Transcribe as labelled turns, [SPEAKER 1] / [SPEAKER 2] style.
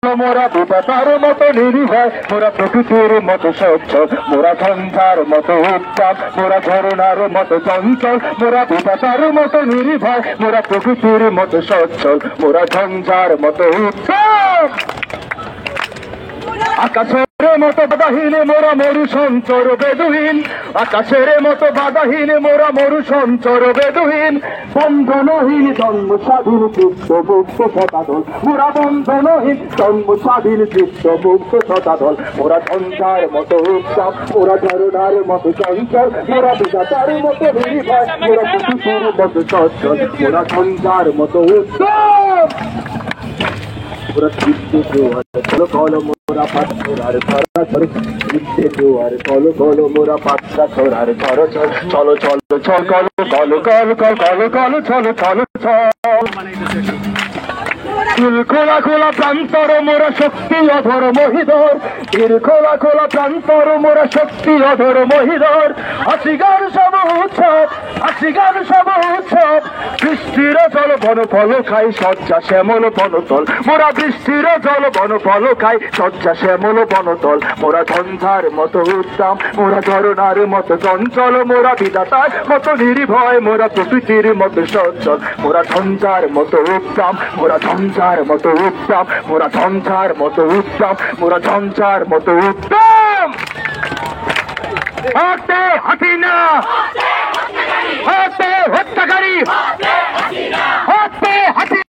[SPEAKER 1] মোরা বিপাতার মতো নির্ভয়, মোরা প্রকৃতির মতো স্বচ্ছ, মোরা ঝঞ্ঝার মতো উত্তাপ, মোরা ঝরনার মতো চঞ্চল, মোরা বিপাতার মতো নির্ভয়, মোরা প্রকৃতির মতো সচ্ছল, মোরা ঝঞ্ঝার মতো উত্তাপ। আকাশের মতো বাধাহীন মোরা মরু সঞ্চর বেদুহীন, আকাশের মতো বাধাহীন মোরা মরু সঞ্চর বেদুহীন, বন্ধনহীন জন্ম স্বাধীন চিত্ত মুক্ত শতাদল, মোরা বন্ধনহীন জন্ম স্বাধীন চিত্ত মুক্ত শতাদল, মোরা ঝঞ্ঝার মতো উত্তাপ, মোরা ঝরনার মতো চঞ্চল, মোরা বিধাতার মতো নির্ভয়, মোরা প্রকৃতির মতো সচ্ছল, মোরা ঝঞ্ঝার মতো উত্তাপ। মোরা চিত্তে জোয়ার চলো কল মোরা পাথরার ধরা ধর, চিত্তে জোয়ার চলো কল মোরা পাথরা ধরার ধর চল, চলো চলো চল call call call call call call চলো চলো চল। খোলা খোলা প্রান্তর মোরা শক্তি অধর মহিধর, খোলা খোলা প্রান্তর মোরা শক্তি অধর মহিধর, আসিগার সব উৎসব, আসিগার সব উৎসব, বৃষ্টির জল বন ফল খাই সজ্জা শ্যামল বনতল, মোরা বৃষ্টির জল বন ফল খাই সজ্জা শ্যামল বনতল, মোরা ঝঞ্ঝার মতো উত্তাম, মোরা ঝরনার মতো চঞ্চল, মোরা বিধাতার মতো নির্ভয়, মোরা প্রকৃতির মতো সচ্ছল, মোরা ঝঞ্ঝার মতো উত্তাম, মোরা ঝঞ্ঝার মতো উত্তাম, মোরা ঝঞ্ঝার মতো উত্তাম, মোরা ঝঞ্ঝার মতো উত্তাম। হাতে হাসিনা, হাতে হত্যাকারী, হাতে হাসিনা।